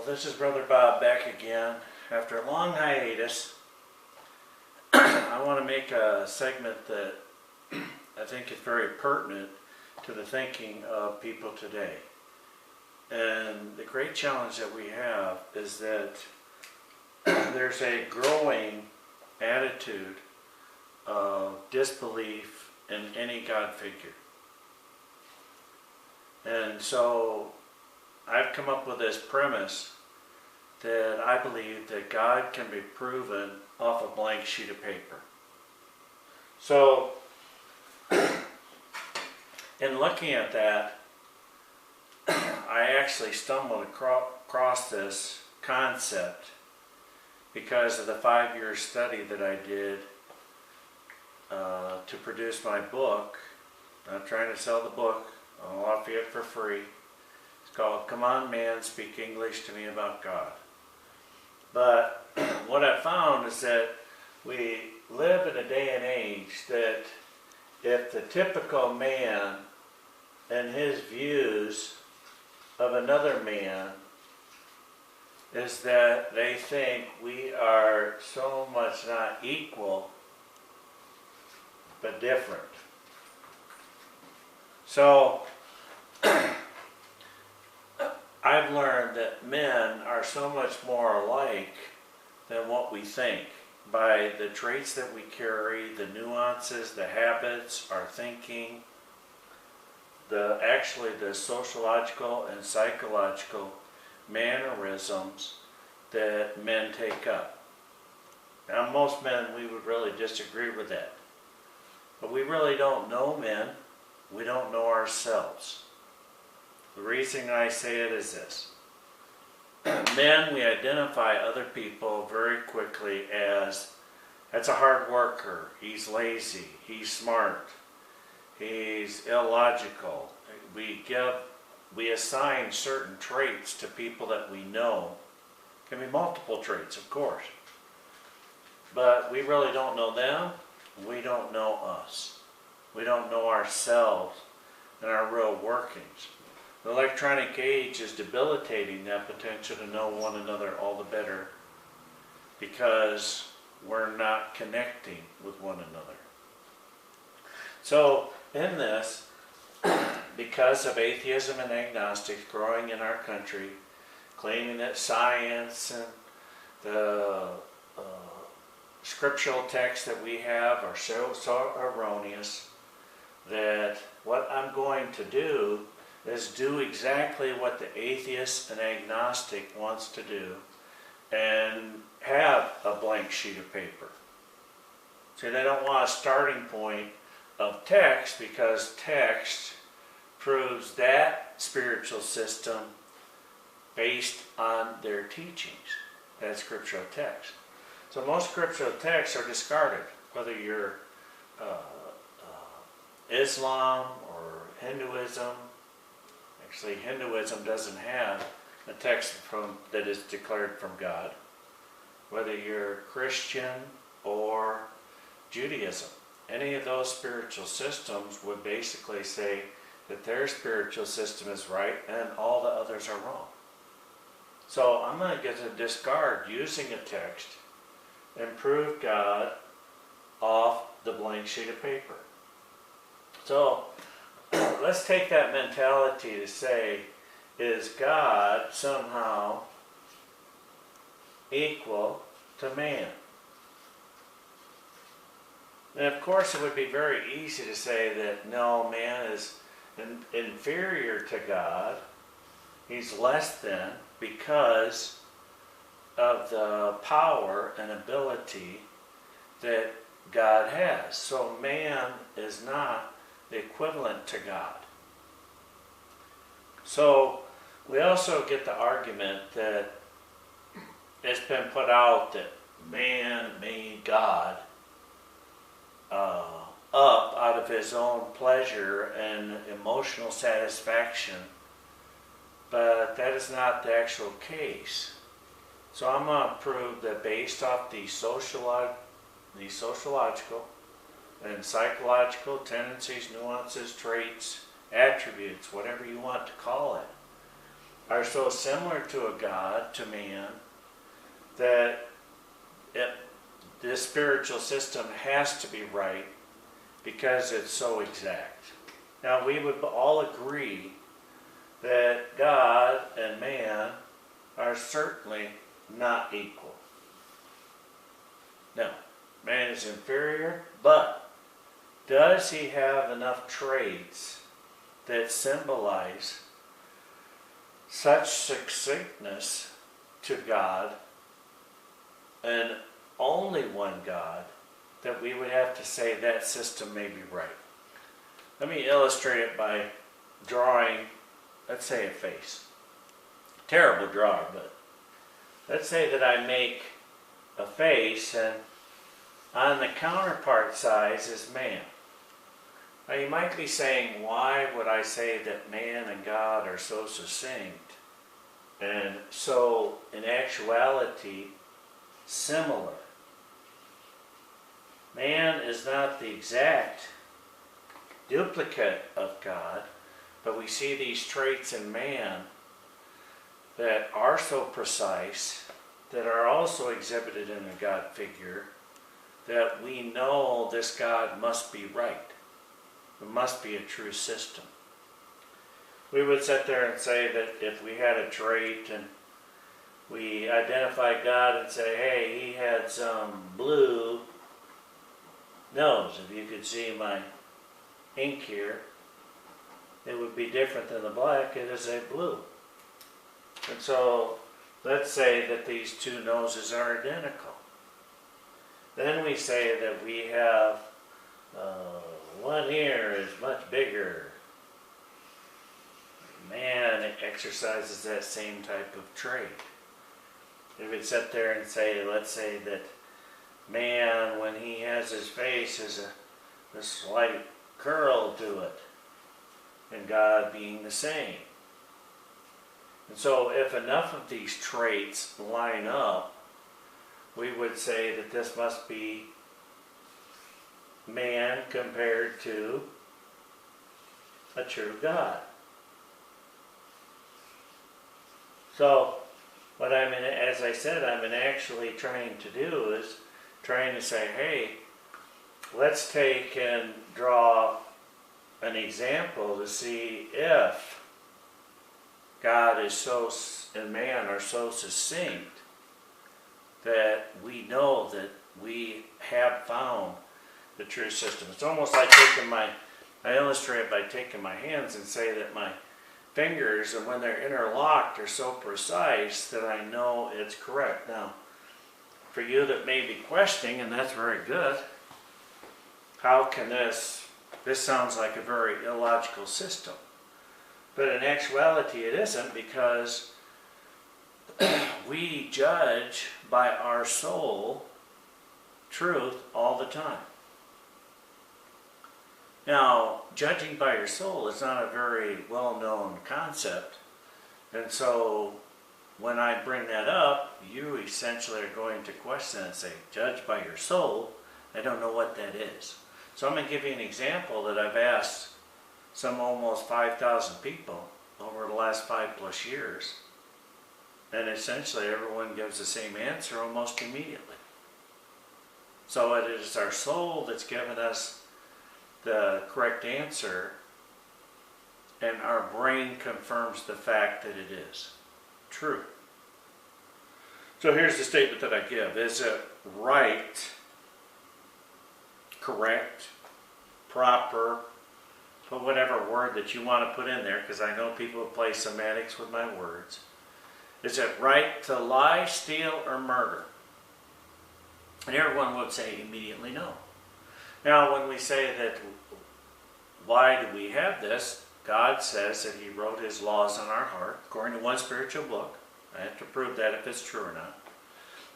This is Brother Bob back again. After a long hiatus, I want to make a segment that I think is very pertinent to the thinking of people today. And the great challenge that we have is that there's a growing attitude of disbelief in any God figure. And so I've come up with this premise that I believe that God can be proven off a blank sheet of paper. So, in looking at that, I actually stumbled across this concept because of the 5-year study that I did to produce my book. I'm trying to sell the book. I'll offer it for free. It's called Come On Man, Speak English to Me About God. But what I found is that we live in a day and age that if the typical man and his views of another man is that they think we are so much not equal but different. So I've learned that men are so much more alike than what we think by the traits that we carry, the nuances, the habits, our thinking, actually the sociological and psychological mannerisms that men take up. Now most men, we would really disagree with that. But we really don't know men. We don't know ourselves. The reason I say it is this. Men, we identify other people very quickly as, that's a hard worker, he's lazy, he's smart, he's illogical. We assign certain traits to people that we know. It can be multiple traits, of course. But we really don't know them, we don't know us. We don't know ourselves and our real workings. The electronic age is debilitating that potential to know one another all the better because we're not connecting with one another. So in this, because of atheism and agnostics growing in our country, claiming that science and the scriptural texts that we have are so erroneous, that what I'm going to do is do exactly what the atheist and agnostic wants to do and have a blank sheet of paper. See, they don't want a starting point of text because text proves that spiritual system based on their teachings, that scriptural text. So most scriptural texts are discarded, whether you're Islam or Hinduism. Actually, Hinduism doesn't have a text that is declared from God. Whether you're Christian or Judaism, any of those spiritual systems would basically say that their spiritual system is right and all the others are wrong. So I'm going to get to discard using a text and prove God off the blank sheet of paper. So let's take that mentality to say, is God somehow equal to man? And of course it would be very easy to say that no, man is inferior to God. He's less than because of the power and ability that God has. So man is not the equivalent to God. So we also get the argument that it's been put out that man made God up out of his own pleasure and emotional satisfaction, but that is not the actual case. So I'm going to prove that based off the sociological and psychological tendencies, nuances, traits, attributes, whatever you want to call it, are so similar to a God, to man, that this spiritual system has to be right because it's so exact. Now, we would all agree that God and man are certainly not equal. No, man is inferior, but does he have enough traits that symbolize such succinctness to God, and only one God, that we would have to say that system may be right? Let me illustrate it by drawing, let's say, a face. Terrible drawing, but let's say that I make a face, and on the counterpart size is man. Now you might be saying, why would I say that man and God are so succinct and so, in actuality, similar? Man is not the exact duplicate of God, but we see these traits in man that are so precise, that are also exhibited in a God figure, that we know this God must be right. It must be a true system. We would sit there and say that if we had a trait and we identified God and say, hey, he had some blue nose. If you could see my ink here, it would be different than the black. It is a blue. And so let's say that these two noses are identical. Then we say that we have one ear is much bigger. Man exercises that same type of trait. If we sit there and say, let's say that man, when he has his face, has a slight curl to it, and God being the same. And so if enough of these traits line up, we would say that this must be man compared to a true God. So what as I said, I'm actually trying to do is trying to say, hey, let's take and draw an example to see if God is so, and man are so succinct that we know that we have found the true system. It's almost like I illustrate it by taking my hands and say that my fingers, and when they're interlocked, are so precise that I know it's correct. Now, for you that may be questioning, and that's very good, how can this sounds like a very illogical system. But in actuality it isn't, because we judge by our soul truth all the time. Now, judging by your soul is not a very well-known concept, and so when I bring that up, you essentially are going to question and say, judge by your soul? I don't know what that is. So I'm going to give you an example that I've asked some almost 5,000 people over the last 5+ years, and essentially everyone gives the same answer almost immediately. So it is our soul that's given us the correct answer, and our brain confirms the fact that it is true. So here's the statement that I give. Is it right, correct, proper, put whatever word that you want to put in there, because I know people play semantics with my words. Is it right to lie, steal, or murder? And everyone would say immediately no. Now, when we say that, why do we have this? God says that He wrote His laws on our heart, according to one spiritual book. I have to prove that if it's true or not.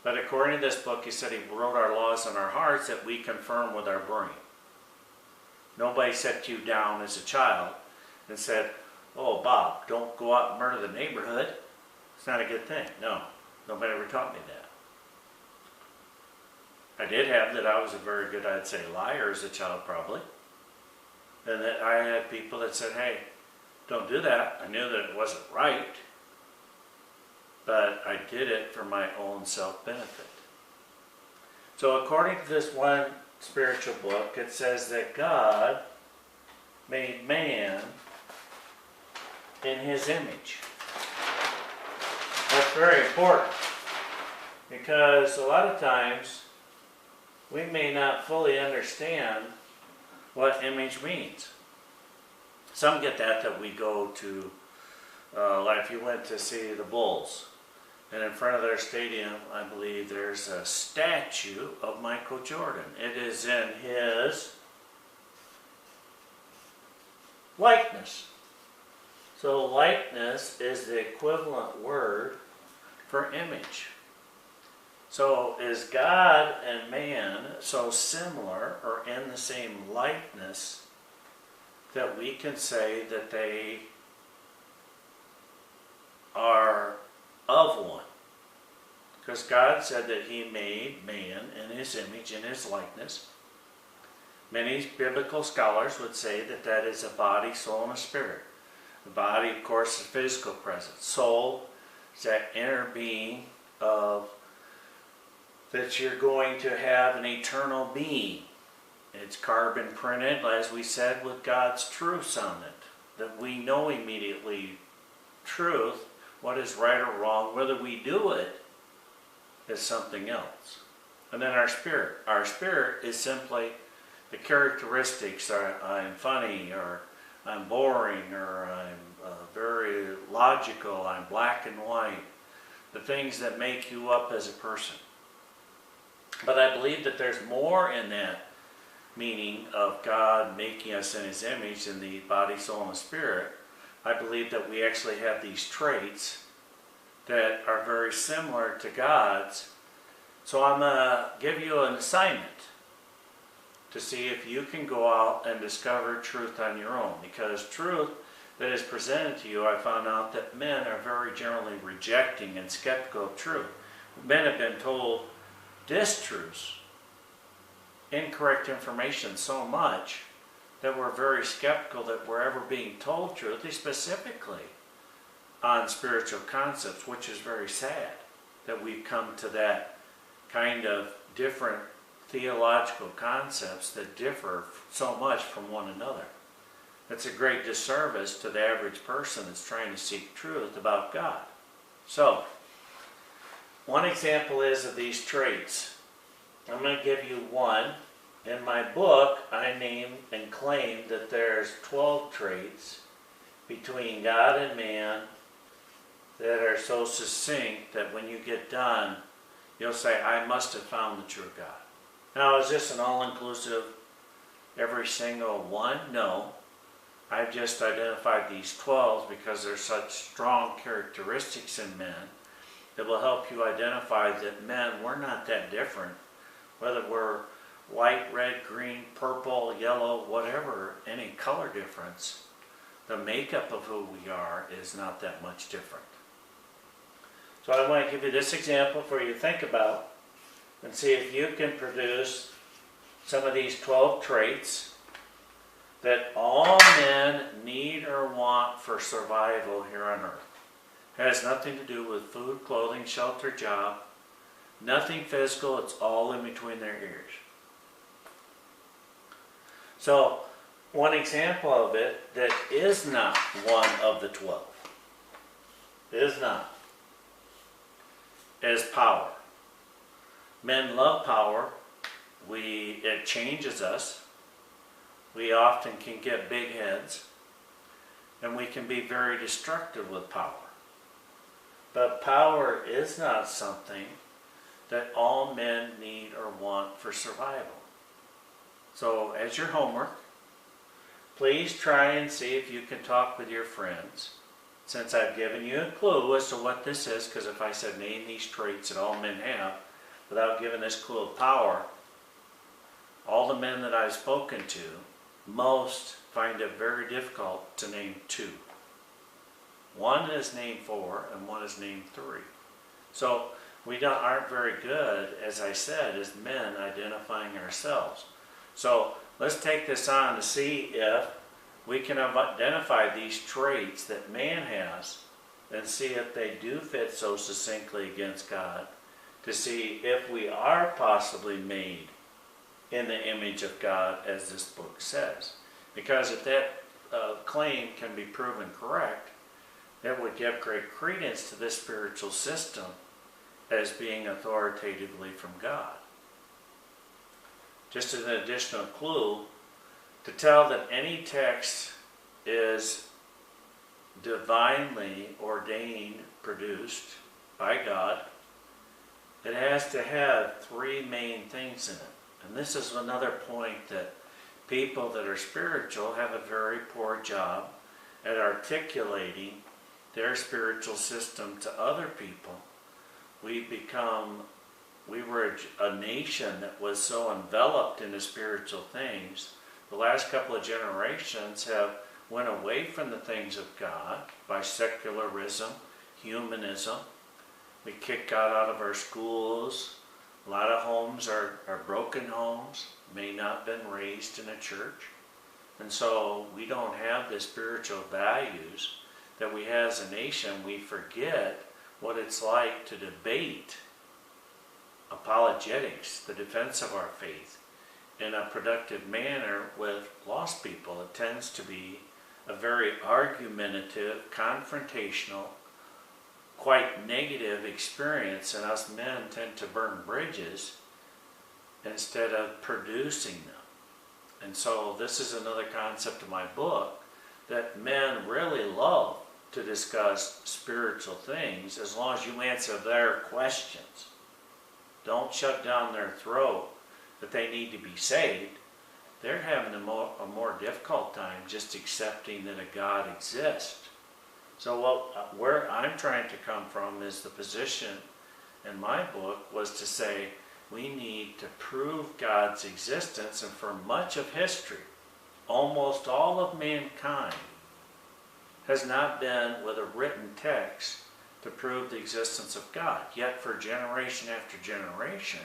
But according to this book, He said He wrote our laws on our hearts that we confirm with our brain. Nobody set you down as a child and said, oh, Bob, don't go out and murder the neighborhood. It's not a good thing. No, nobody ever taught me that. I did have that I was a very good, I'd say, liar as a child probably. And that I had people that said, hey, don't do that. I knew that it wasn't right, but I did it for my own self-benefit. So according to this one spiritual book, it says that God made man in his image. That's very important, because a lot of times we may not fully understand what image means. Some get that we go to, like if you went to see the Bulls, and in front of their stadium, I believe there's a statue of Michael Jordan. It is in his likeness. So likeness is the equivalent word for image. So is God and man so similar or in the same likeness that we can say that they are of one? Because God said that he made man in his image, in his likeness. Many biblical scholars would say that that is a body, soul, and a spirit. The body, of course, is physical presence. Soul is that inner being of that you're going to have an eternal being. It's carbon printed, as we said, with God's truths on it. That we know immediately truth, what is right or wrong, whether we do it is something else. And then our spirit. Our spirit is simply the characteristics. I'm funny, or I'm boring, or I'm very logical, I'm black and white. The things that make you up as a person. But I believe that there's more in that meaning of God making us in his image in the body, soul, and the spirit. I believe that we actually have these traits that are very similar to God's. So I'm going to give you an assignment to see if you can go out and discover truth on your own. Because truth that is presented to you, I found out that men are very generally rejecting and skeptical of truth. Men have been told distruths, incorrect information so much that we're very skeptical that we're ever being told truth, specifically on spiritual concepts, which is very sad that we've come to that kind of different theological concepts that differ so much from one another. It's a great disservice to the average person that's trying to seek truth about God. So, one example is of these traits. I'm going to give you one. In my book, I name and claim that there's 12 traits between God and man that are so succinct that when you get done, you'll say, I must have found the true God. Now, is this an all-inclusive, every single one? No. I've just identified these 12 because there's such strong characteristics in men that will help you identify that men, we're not that different. Whether we're white, red, green, purple, yellow, whatever, any color difference, the makeup of who we are is not that much different. So I want to give you this example for you to think about and see if you can produce some of these 12 traits that all men need or want for survival here on earth. It has nothing to do with food, clothing, shelter, job. Nothing physical, it's all in between their ears. So, one example of it that is not one of the 12, is power. Men love power. It changes us. We often can get big heads, and we can be very destructive with power. But power is not something that all men need or want for survival. So, as your homework, please try and see if you can talk with your friends. Since I've given you a clue as to what this is, because if I said name these traits that all men have, without giving this clue of power, all the men that I've spoken to, most find it very difficult to name 2. One is named 4 and one is named 3. So we aren't very good, as I said, as men identifying ourselves. So let's take this on to see if we can identify these traits that man has and see if they do fit so succinctly against God, to see if we are possibly made in the image of God, as this book says. Because if that claim can be proven correct, that would give great credence to this spiritual system as being authoritatively from God. Just as an additional clue, to tell that any text is divinely ordained, produced by God, it has to have three main things in it. And this is another point that people that are spiritual have a very poor job at articulating their spiritual system to other people. We were a nation that was so enveloped into spiritual things. The last couple of generations have went away from the things of God by secularism, humanism. We kick God out of our schools. A lot of homes are broken homes, may not have been raised in a church. And so we don't have the spiritual values that we have as a nation. We forget what it's like to debate apologetics, the defense of our faith, in a productive manner with lost people. It tends to be a very argumentative, confrontational, quite negative experience, and us men tend to burn bridges instead of producing them. And so this is another concept of my book, that men really love to discuss spiritual things as long as you answer their questions. Don't shut down their throat that they need to be saved. They're having a more difficult time just accepting that a God exists. So where I'm trying to come from is the position in my book was to say we need to prove God's existence, and for much of history, almost all of mankind has not been with a written text to prove the existence of God. Yet for generation after generation,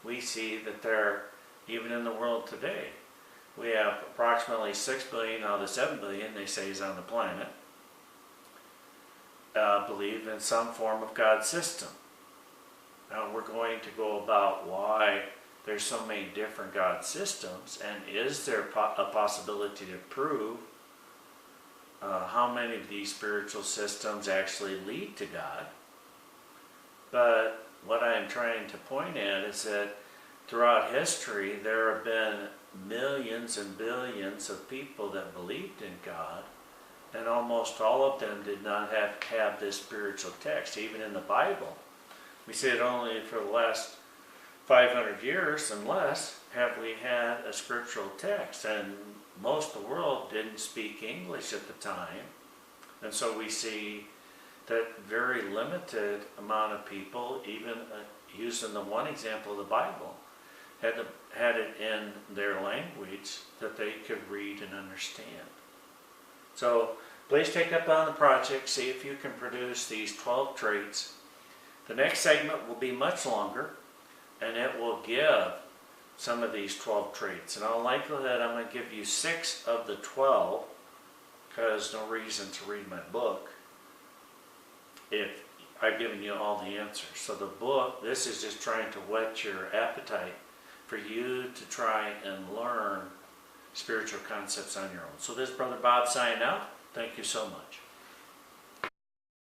we see that there, even in the world today, we have approximately 6 billion out of the 7 billion they say is on the planet, believe in some form of God's system. Now we're going to go about why there's so many different God systems, and is there a possibility to prove how many of these spiritual systems actually lead to God. But what I'm trying to point at is that throughout history there have been millions and billions of people that believed in God, and almost all of them did not have this spiritual text. Even in the Bible, we see it only for the last 500 years and less have we had a scriptural text, and most of the world didn't speak English at the time. And so we see that very limited amount of people, even using the one example of the Bible, had it in their language that they could read and understand. So please take up on the project, see if you can produce these 12 traits. The next segment will be much longer, and it will give some of these 12 traits. In all likelihood, I'm going to give you 6 of the 12, because no reason to read my book if I've given you all the answers. So the book, this is just trying to whet your appetite for you to try and learn spiritual concepts on your own. So this is Brother Bob signing out. Thank you so much.